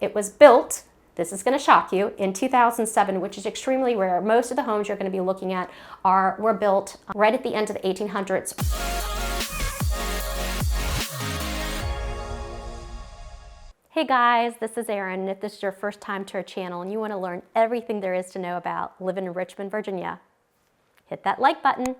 It was built, this is going to shock you, in 2007, which is extremely rare. Most of the homes you're going to be looking at were built right at the end of the 1800s. Hey guys, this is Erin, and if this is your first time to our channel and you want to learn everything there is to know about living in Richmond, Virginia, hit that like button,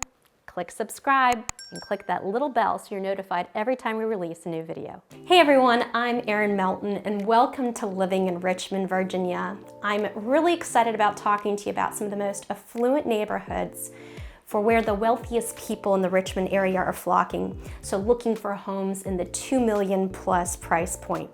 click subscribe, and click that little bell so you're notified every time we release a new video. Hey everyone, I'm Erin Melton, and welcome to Living in Richmond, Virginia. I'm really excited about talking to you about some of the most affluent neighborhoods for where the wealthiest people in the Richmond area are flocking, so looking for homes in the $2 million plus price point.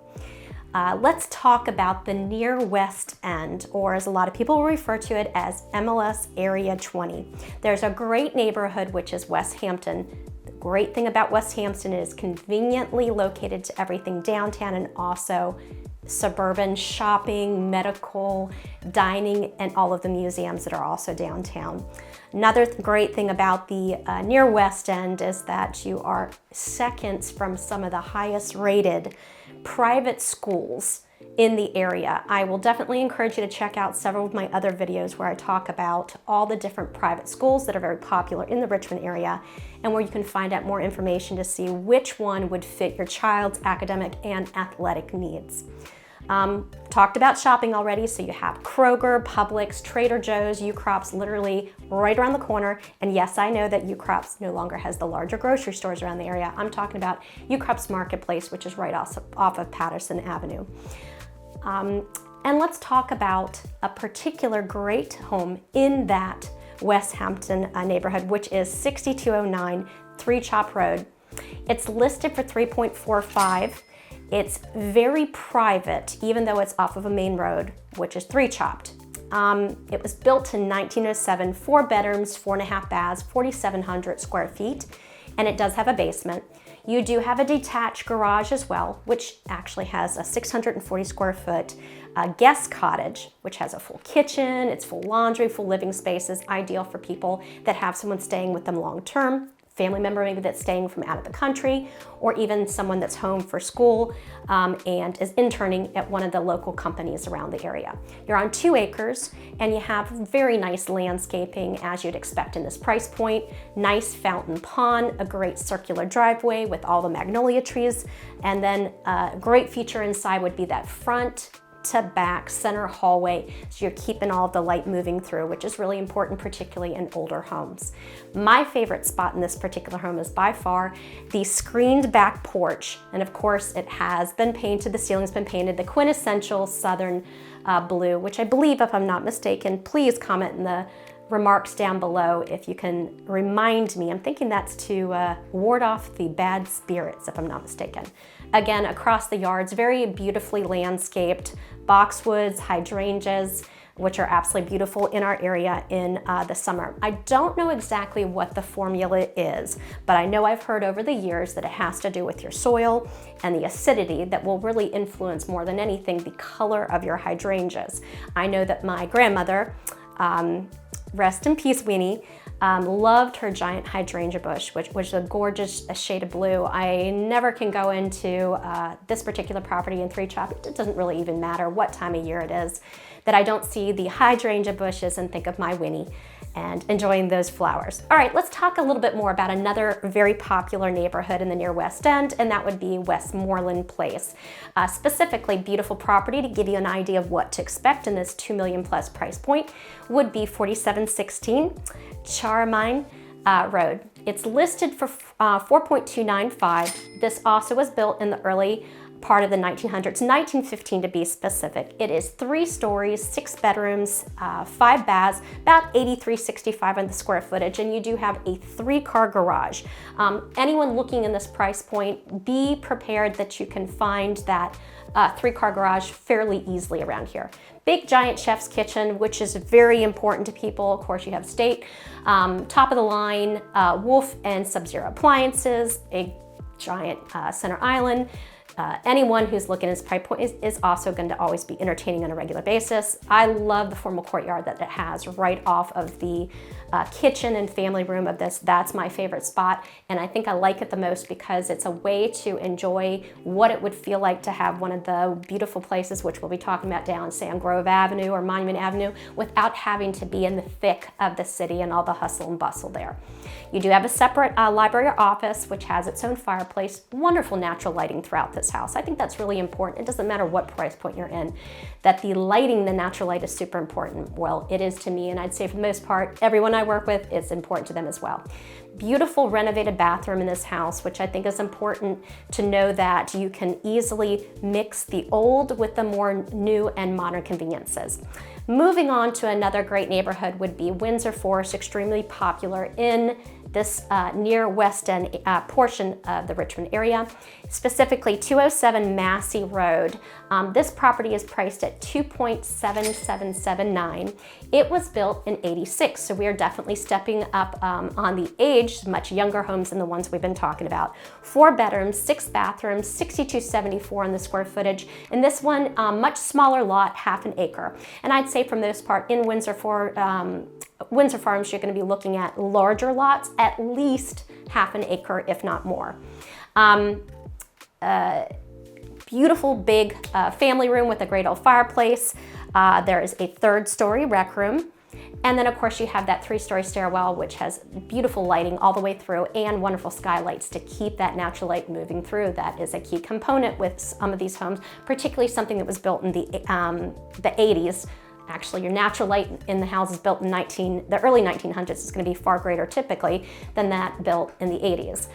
Let's talk about the near West End, or as a lot of people refer to it as MLS Area 20. There's a great neighborhood, which is West Hampton. The great thing about West Hampton is conveniently located to everything downtown and also suburban shopping, medical, dining, and all of the museums that are also downtown. Another great thing about the near West End is that you are seconds from some of the highest rated private schools in the area. I will definitely encourage you to check out several of my other videos where I talk about all the different private schools that are very popular in the Richmond area and where you can find out more information to see which one would fit your child's academic and athletic needs. Talked about shopping already, so you have Kroger, Publix, Trader Joe's, U-Crops literally right around the corner. And yes, I know that U-Crops no longer has the larger grocery stores around the area. I'm talking about U-Crops Marketplace, which is right off of Patterson Avenue. And let's talk about a particular great home in that West Hampton neighborhood, which is 6209 Three Chop Road. It's listed for $3.45. It's very private, even though it's off of a main road, which is three chopped. It was built in 1907, 4 bedrooms, 4.5 baths, 4,700 square feet, and it does have a basement. You do have a detached garage as well, which actually has a 640 square foot guest cottage, which has a full kitchen, it's full laundry, full living spaces, ideal for people that have someone staying with them long term. Family member maybe that's staying from out of the country, or even someone that's home for school and is interning at one of the local companies around the area. You're on 2 acres and you have very nice landscaping as you'd expect in this price point. Nice fountain pond, a great circular driveway with all the magnolia trees, and then a great feature inside would be that front to back center hallway, so you're keeping all of the light moving through, which is really important, particularly in older homes. My favorite spot in this particular home is by far the screened back porch, and of course it has been painted, the ceiling's been painted the quintessential southern blue, which I believe, if I'm not mistaken, please comment in the remarks down below if you can remind me. I'm thinking that's to ward off the bad spirits, if I'm not mistaken. Again, across the yards, very beautifully landscaped, boxwoods, hydrangeas, which are absolutely beautiful in our area in the summer. I don't know exactly what the formula is, but I know I've heard over the years that it has to do with your soil and the acidity that will really influence more than anything the color of your hydrangeas. I know that my grandmother, rest in peace, Weenie, loved her giant hydrangea bush, which was a gorgeous shade of blue. I never can go into this particular property in Three Chop. It doesn't really even matter what time of year it is that I don't see the hydrangea bushes and think of my Winnie and enjoying those flowers. All right, let's talk a little bit more about another very popular neighborhood in the near West End, and that would be Westmoreland Place. Specifically, beautiful property to give you an idea of what to expect in this $2 million plus price point would be 4716 Charmine Road. It's listed for $4.295. This also was built in the early part of the 1900s, 1915 to be specific. It is 3 stories, 6 bedrooms, 5 baths, about 8365 on the square footage, and you do have a 3-car garage. Anyone looking in this price point, be prepared that you can find that 3-car garage fairly easily around here. Big giant chef's kitchen, which is very important to people. Of course, you have state, top of the line, Wolf and Sub-Zero appliances, a giant center island, anyone who's looking at this price point is also going to always be entertaining on a regular basis. I love the formal courtyard that it has right off of the kitchen and family room of this. That's my favorite spot, and I think I like it the most because it's a way to enjoy what it would feel like to have one of the beautiful places, which we'll be talking about down Sand Grove Avenue or Monument Avenue, without having to be in the thick of the city and all the hustle and bustle there. You do have a separate library or office, which has its own fireplace, wonderful natural lighting throughout this house. I think that's really important. It doesn't matter what price point you're in, that the lighting, the natural light, is super important. Well, it is to me, and I'd say for the most part, everyone I work with, it's important to them as well. Beautiful renovated bathroom in this house, which I think is important to know that you can easily mix the old with the more new and modern conveniences. Moving on to another great neighborhood would be Windsor Forest, extremely popular in this near West End portion of the Richmond area, specifically 207 Massey Road. This property is priced at $2.7779. It was built in '86, so we are definitely stepping up on the age, much younger homes than the ones we've been talking about. 4 bedrooms, 6 bathrooms, $62.74 on the square footage, and this one, much smaller lot, half an acre. And I'd say for the most part in Windsor Farms, you're going to be looking at larger lots, at least half an acre, if not more. Beautiful big family room with a great old fireplace. There is a 3rd-story rec room. And then of course you have that 3-story stairwell, which has beautiful lighting all the way through and wonderful skylights to keep that natural light moving through. That is a key component with some of these homes, particularly something that was built in the 80s. Actually, your natural light in the houses built in the early 1900s is going to be far greater typically than that built in the 80s.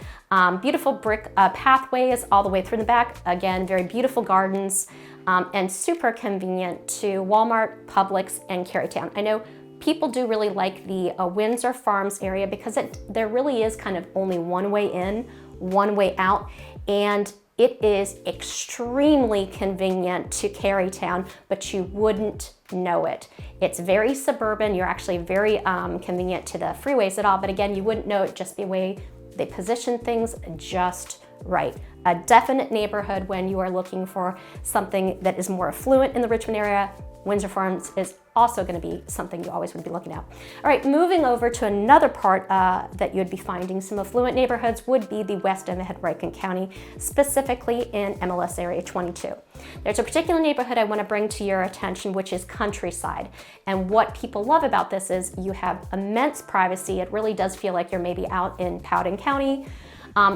Beautiful brick pathways all the way through the back. Again, very beautiful gardens and super convenient to Walmart, Publix, and Carytown. I know people do really like the Windsor Farms area because there really is kind of only one way in, one way out, and it is extremely convenient to Carytown, but you wouldn't know it. It's very suburban. You're actually very convenient to the freeways at all, but again, you wouldn't know it just the way they position things just right. A definite neighborhood when you are looking for something that is more affluent in the Richmond area. Windsor Farms is also going to be something you always would be looking at. All right, moving over to another part that you'd be finding some affluent neighborhoods would be the west end of Henrico County, specifically in MLS Area 22. There's a particular neighborhood I want to bring to your attention, which is Countryside. And what people love about this is you have immense privacy. It really does feel like you're maybe out in Powhatan County,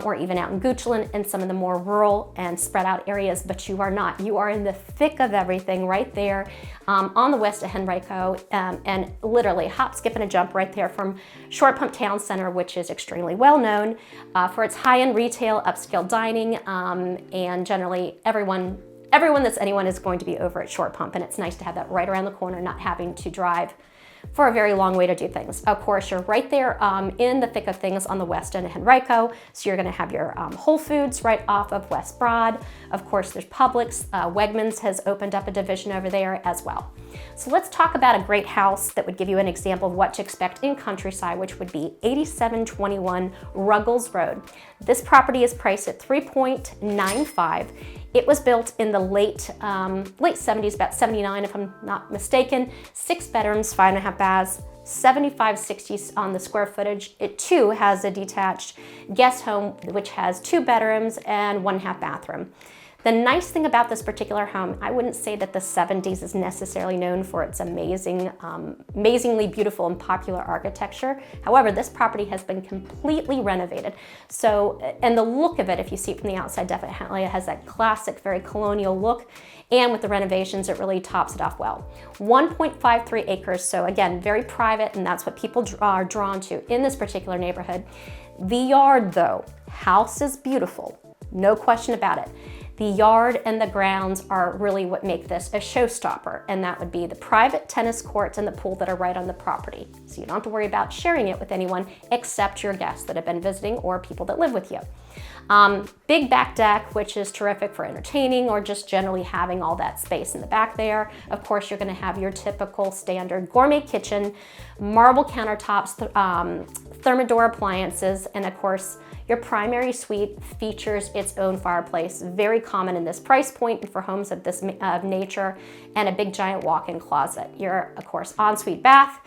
or even out in Goochland and some of the more rural and spread out areas, but you are not. You are in the thick of everything right there on the west of Henrico, and literally hop, skip, and a jump right there from Short Pump Town Center, which is extremely well known for its high-end retail, upscale dining, and generally everyone that's anyone is going to be over at Short Pump, and it's nice to have that right around the corner, not having to drive for a very long way to do things. Of course, you're right there in the thick of things on the west end of Henrico, so you're going to have your Whole Foods right off of West Broad. Of course, there's Publix. Wegmans has opened up a division over there as well. So let's talk about a great house that would give you an example of what to expect in Countryside, which would be 8721 Ruggles Road. This property is priced at $3.95. It was built in the late 70s, about 79 if I'm not mistaken. 6 bedrooms, 5.5 baths, 7560 on the square footage. It too has a detached guest home, which has 2 bedrooms and 1.5 bathroom. The nice thing about this particular home, I wouldn't say that the 70s is necessarily known for its amazingly beautiful and popular architecture. However, this property has been completely renovated. So, and the look of it, if you see it from the outside, definitely has that classic, very colonial look. And with the renovations, it really tops it off well. 1.53 acres, so again, very private, and that's what people are drawn to in this particular neighborhood. The yard though, house is beautiful, no question about it. The yard and the grounds are really what make this a showstopper, and that would be the private tennis courts and the pool that are right on the property. So you don't have to worry about sharing it with anyone except your guests that have been visiting or people that live with you. Big back deck, which is terrific for entertaining or just generally having all that space in the back there. Of course, you're going to have your typical standard gourmet kitchen, marble countertops, Thermador appliances, and of course, your primary suite features its own fireplace, very common in this price point and for homes of this nature, and a big giant walk-in closet. Your, of course, ensuite bath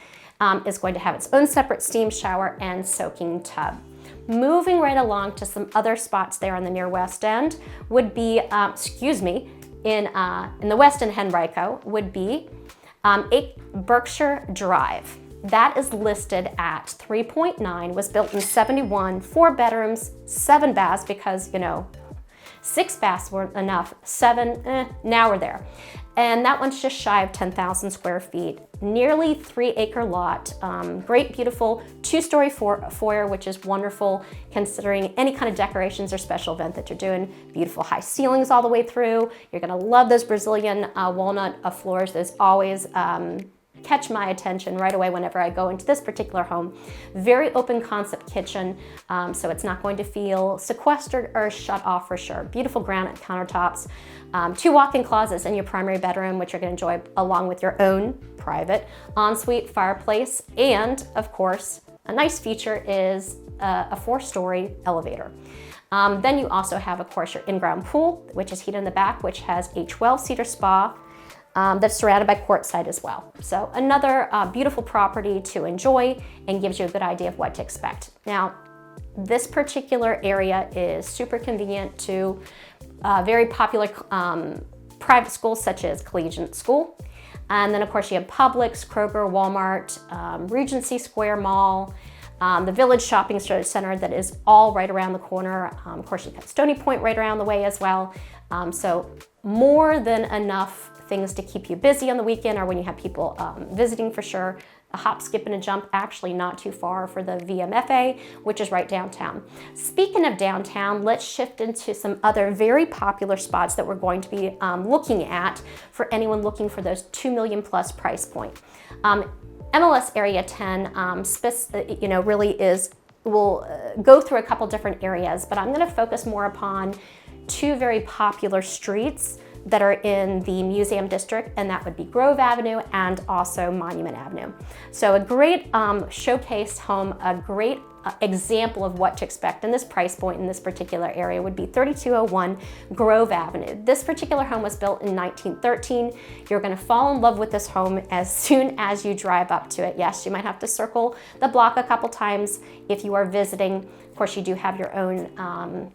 is going to have its own separate steam shower and soaking tub. Moving right along to some other spots there on the near West End would be, in the West End Henrico would be 8 Berkshire Drive. That is listed at 3.9, was built in 71, 4 bedrooms, 7 baths, because, you know, 6 baths weren't enough, 7, now we're there. And that one's just shy of 10,000 square feet, nearly 3-acre lot, great, beautiful 2-story foyer, which is wonderful considering any kind of decorations or special event that you're doing. Beautiful high ceilings all the way through. You're gonna love those Brazilian walnut floors. Those always catch my attention right away whenever I go into this particular home. Very open concept kitchen, so it's not going to feel sequestered or shut off for sure. Beautiful granite countertops, 2 walk-in closets in your primary bedroom, which you're going to enjoy along with your own private ensuite fireplace, and of course, a nice feature is a 4-story elevator. Then you also have, of course, your in-ground pool, which is heated in the back, which has a 12-seater spa that's surrounded by courtside as well. So another beautiful property to enjoy and gives you a good idea of what to expect. Now, this particular area is super convenient to very popular private schools such as Collegiate School. And then of course you have Publix, Kroger, Walmart, Regency Square Mall, the Village Shopping Center that is all right around the corner. Of course, you've got Stony Point right around the way as well. So more than enough things to keep you busy on the weekend or when you have people visiting for sure. A hop, skip, and a jump, actually not too far for the VMFA, which is right downtown. Speaking of downtown, let's shift into some other very popular spots that we're going to be looking at for anyone looking for those 2 million plus price point. MLS Area 10, really will go through a couple different areas, but I'm going to focus more upon 2 very popular streets that are in the Museum District, and that would be Grove Avenue and also Monument Avenue. So a great showcase home, a great example of what to expect in this price point in this particular area would be 3201 Grove Avenue. This particular home was built in 1913. You're gonna fall in love with this home as soon as you drive up to it. Yes, you might have to circle the block a couple times if you are visiting. Of course, you do have your own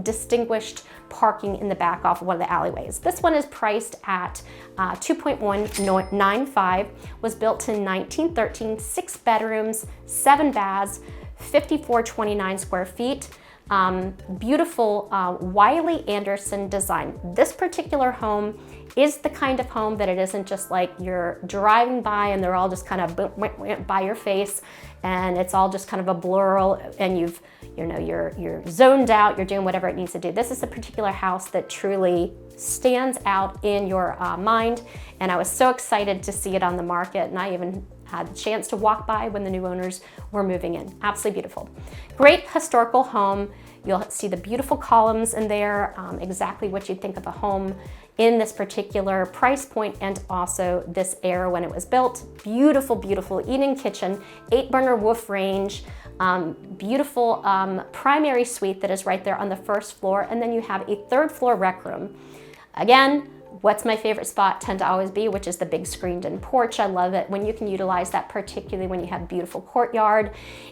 distinguished parking in the back off of one of the alleyways. This one is priced at $2.195, was built in 1913, 6 bedrooms, 7 baths, 5429 square feet. Beautiful Wiley Anderson design. This particular home is the kind of home that it isn't just like you're driving by and they're all just kind of by your face and it's all just kind of a blur and you're zoned out, you're doing whatever it needs to do. This is a particular house that truly stands out in your mind, and I was so excited to see it on the market, and I even had the chance to walk by when the new owners were moving in. Absolutely beautiful. Great historical home. You'll see the beautiful columns in there, exactly what you'd think of a home in this particular price point and also this era when it was built. Beautiful, beautiful eating kitchen, 8-burner wood range, beautiful primary suite that is right there on the 1st floor, and then you have a 3rd floor rec room. Again, what's my favorite spot tend to always be, which is the big screened-in porch. I love it when you can utilize that, particularly when you have beautiful courtyard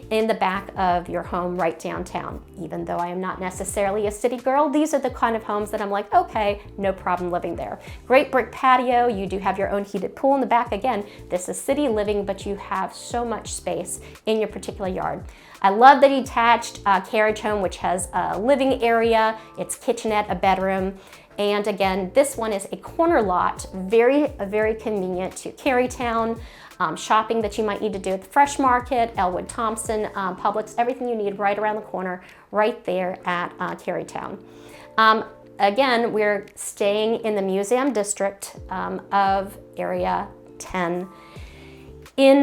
in the back of your home right downtown. Even though I am not necessarily a city girl, these are the kind of homes that I'm like, okay, no problem living there. Great brick patio. You do have your own heated pool in the back. Again, this is city living, but you have so much space in your particular yard. I love the detached carriage home, which has a living area, its kitchenette, a bedroom. And again, this one is a corner lot, very, very convenient to Carytown, shopping that you might need to do at the Fresh Market, Elwood Thompson, Publix, everything you need right around the corner, right there at Carytown. Again, we're staying in the Museum District of Area 10 in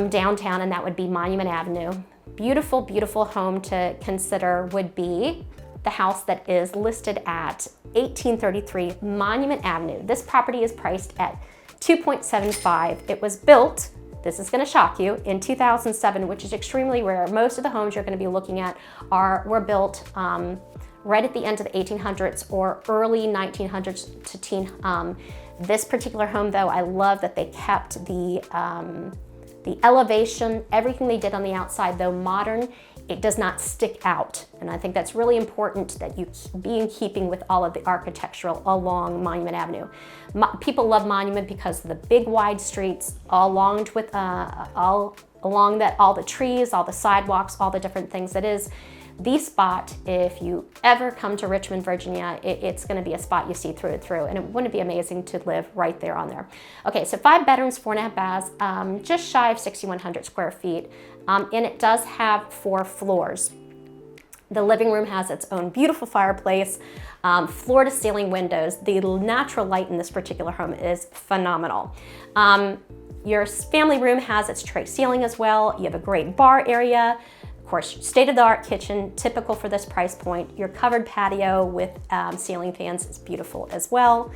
downtown, and that would be Monument Avenue. beautiful, beautiful home to consider would be the house that is listed at 1833 Monument Avenue. This property is priced at $2.75. It was built, this is gonna shock you, in 2007, which is extremely rare. Most of the homes you're gonna be looking at were built right at the end of the 1800s or early 1900s to teen. This particular home though, I love that they kept the elevation, everything they did on the outside, though modern, it does not stick out. And I think that's really important that you be in keeping with all of the architectural along Monument Avenue. People love Monument because of the big wide streets, all along that, all the trees, all the sidewalks, all the different things. That is the spot, if you ever come to Richmond, Virginia, it's gonna be a spot you see through and through, and it wouldn't be amazing to live right there on there. Okay, so 5 bedrooms, 4.5 baths, just shy of 6,100 square feet, and it does have 4 floors. The living room has its own beautiful fireplace, floor to ceiling windows. The natural light in this particular home is phenomenal. Your family room has its tray ceiling as well. You have a great bar area. Of course, state-of-the-art kitchen, typical for this price point. Your covered patio with ceiling fans is beautiful as well.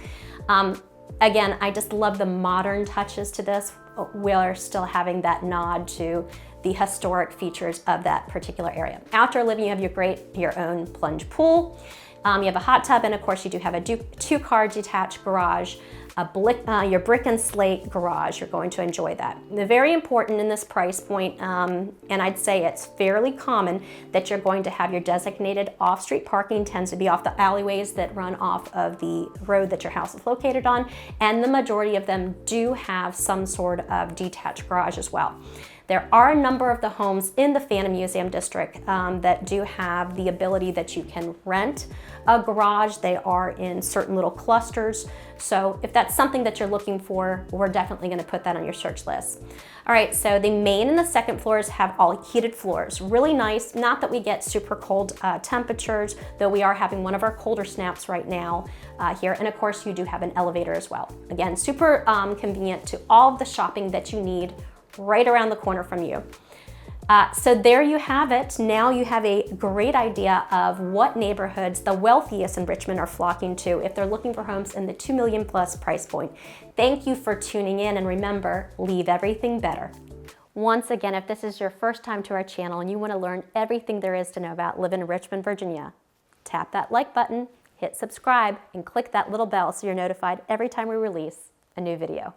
Again, I just love the modern touches to this. We're still having that nod to the historic features of that particular area. Outdoor living, you have your own plunge pool. You have a hot tub, and of course you do have a 2-car detached garage, your brick and slate garage. You're going to enjoy that. Very important in this price point, and I'd say it's fairly common that you're going to have your designated off-street parking. Tends to be off the alleyways that run off of the road that your house is located on, and the majority of them do have some sort of detached garage as well. There are a number of the homes in the Phantom Museum District that do have the ability that you can rent a garage. They are in certain little clusters. So if that's something that you're looking for, we're definitely gonna put that on your search list. All right, so the main and the second floors have all heated floors. Really nice, not that we get super cold temperatures, though we are having one of our colder snaps right now here. And of course you do have an elevator as well. Again, super convenient to all of the shopping that you need right around the corner from you. So there you have it. Now you have a great idea of what neighborhoods the wealthiest in Richmond are flocking to if they're looking for homes in the $2 million plus price point. Thank you for tuning in, and remember, leave everything better. Once again, if this is your first time to our channel and you want to learn everything there is to know about living in Richmond, Virginia, tap that like button, hit subscribe, and click that little bell so you're notified every time we release a new video.